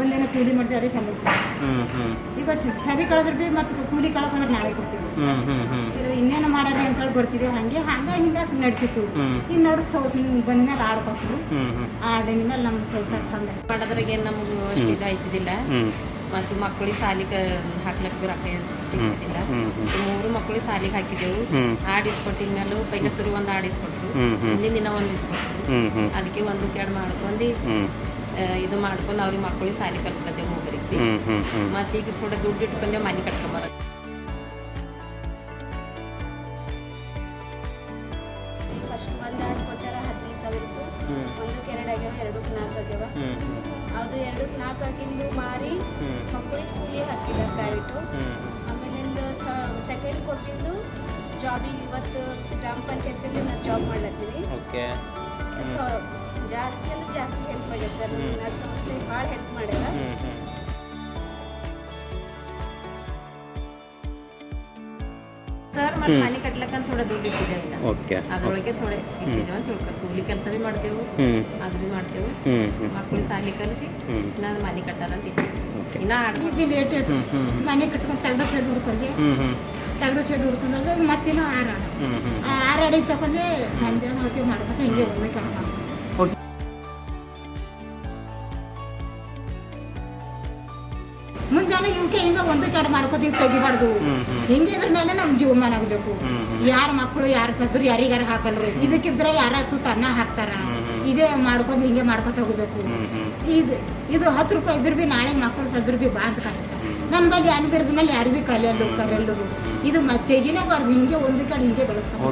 ಒಂದಿನ ಕೂಲಿ ಮಾಡ್ತೀವಿ ಅದೇ ಚಂದ ಈಗ ಚದಿ ಕಳೆದ್ರೆ ಬಿ ಮತ್ತೆ ಕೂಲಿ ಕಳಕಂದ್ರೆ ನಾಳೆ ಕೊಡ್ತೀವಿ ಇನ್ನೇನು ಮಾಡ್ಯಾರ ಅಂತ ಹೇಳಿ ಬರ್ತಿದ್ದೇವೆ ಹಂಗೆ ಹಿಂಗ ನಡ್ತಿತ್ತು ಈಗ ನೋಡಿಸ್ ಬಂದ್ಮೇಲೆ ಆಡ್ಕೊಟ್ರು ಆಡಿನ ಮೇಲೆ ನಮ್ಗೆ ಸ್ವಲ್ಪ ಚಂದ ಮಾಡೋದ್ರಾಗ ನಮ್ಗೆ ಅಷ್ಟು ಇದಾಯ್ತಿದ್ದಿಲ್ಲ ಮತ್ತು ಮಕ್ಕಳಿಗೆ ಸಾಲಿಗೆ ಹಾಕ್ಲಕ್ಕೆ ರೊಕ್ಕ ಸಿಗ್ತಿದ್ದಿಲ್ಲ 3 ಮಕ್ಕಳಿಗೆ ಸಾಲಿಗೆ ಹಾಕಿದೆವು ಆಡಿಸ್ಕೊಟ್ಟಿದ ಮೇಲೆ ಪೈಲ ಶುರು ಒಂದು ಆಡಿಸ್ಕೊಟ್ರು ಹಿಂದಿನ ದಿನ ಒಂದು ಇಸ್ಕೊಟ್ರು ಅದಕ್ಕೆ ಒಂದು ಕೆಡ್ ಮಾಡ್ಕೊಂಡು ಇದು ಮಾಡ್ಕೊಂಡು ಅವ್ರಿಗೆ ಮಕ್ಕಳಿಗೆ ಸಾಲಿ ಕಲ್ಸ್ಕೊತೇವೆ ಮೂವರಿಗೆ ಮತ್ತೆ ಈಗ ಕೂಡ ದುಡ್ಡು ಇಟ್ಕೊಂಡೆ ಮನೆ ಕಟ್ಕೊಂಬರೋದು ಫಸ್ಟ್ ಒಂದು ಆಡ್ ಕೊಟ್ಟಾರ 15,000 ರೂಪಾಯಿ ಒಂದಕ್ಕೆ 2 ಆಗ್ಯಾವ 2ಕ್ಕೆ 4 ಆಗ್ಯಾವ ಅದು 2ಕ್ಕೆ 4 ಆಗಿಂದು ಮಾರಿ ಮಕ್ಕಳಿಗೆ ಸ್ಕೂಲಿಗೆ ಹಾಕಿದ ಪ್ರೈವೇಟು ಆಮೇಲಿಂದ ಸೆಕೆಂಡ್ ಕೊಟ್ಟಿದ್ದು ಜಾಬಿಗೆ ಇವತ್ತು ಗ್ರಾಮ ಪಂಚಾಯತಿಯಲ್ಲಿ ನಾನು ಜಾಬ್ ಮಾಡ್ಲತ್ತೀನಿ ಸೊ ಜಾಸ್ತಿ ಅಂದ್ರೆ ಜಾಸ್ತಿ ಹೆಲ್ಪ್ ಆಗ್ಯದ ಸರ್ ನನ್ನ ಸಂಸ್ಥೆ ಭಾಳ ಹೆಲ್ಪ್ ಮಾಡ್ಯಾರ ಸರ್ ಮತ್ತೆ ಮನೆ ಕಟ್ಲಕ್ಕಂತ ಥೋಡೆ ದುಡ್ಡು ಇಟ್ಟಿದ್ದೇವೆ ಅದ್ರೊಳಗೆ ಥೋಡೆ ಇಟ್ಟಿದ್ದೇವೆ ಅಂತ ತಿಳ್ಕೊಂಡು ಕೂಲಿ ಕೆಲಸ ಭೀ ಮಾಡ್ತೇವೆ ಅದು ಭೀ ಮಾಡ್ತೇವೆ ಮಕ್ಕಳು ಸಾಲಿ ಕಲಿಸಿ ನಾನು ಮನೆ ಕಟ್ಟಾರ ಅಂತ ಇಟ್ಟಿದ್ದೇವೆ ಇನ್ನ ಲೇಟ್ ಮನೆ ಕಟ್ಕೊಂಡು ತಗಡ ಶೆಡ್ ಹುಡ್ಕೊಂಡೆ ತಗಡ ಶೆಡ್ ಹುಡ್ಕೊಂಡಾಗ ಮತ್ತಿನ್ನೂ 6 ಅಡಿ ತಗೊಂಡೆ ಸಂಜೆ ಹೊತ್ತಿಗೆ ಮಾಡ್ಕೊಂಡು ಹಿಂಗೆ ಒಮ್ಮೆ ಕಟ್ಕೊಂಡು ಮುಂಜಾನೆ ಇವಕ್ಕೆ ಹಿಂಗ ಒಂದು ಕಡೆ ಮಾಡ್ಕೋತೀವಿ ತೆಗಿಬಾರ್ದು ಹಿಂಗೆ ಇದ್ರ ಮೇಲೆ ನಮ್ ಜೀವಮಾನ ಆಗ್ಬೇಕು ಯಾರ ಮಕ್ಕಳು ಯಾರು ತದ್ರು ಯಾರಿಗಾರ ಹಾಕಲ್ರಿ ಇದಕ್ಕಿದ್ರೆ ಯಾರ ಅನ್ನ ಹಾಕ್ತಾರ ಇದೇ ಮಾಡ್ಕೊಂಡು ಹಿಂಗೆ ಮಾಡ್ಕೊತ ಹೋಗ್ಬೇಕು ಇದು 10 ರೂಪಾಯಿ ಇದ್ರ ಬಿ ನಾಳೆ ಮಕ್ಕಳು ತದ್ರು ಬಿ ಬಾ ಅಂತ ಕಾಣ್ತಾರೆ ನನ್ನ ಬಳಿ ಅನ್ಬಿರ್ದ ಮೇಲೆ ಯಾರು ಬಿ ಕಲಿಯಲ್ಲ ಎಲ್ಲರೂ ಇದು ತೆಗಿನೇ ಬಾರ್ದು ಹಿಂಗೆ ಒಂದು ಕಡೆ ಹಿಂಗೆ ಬೆಳೆಸ್ತಾರೆ.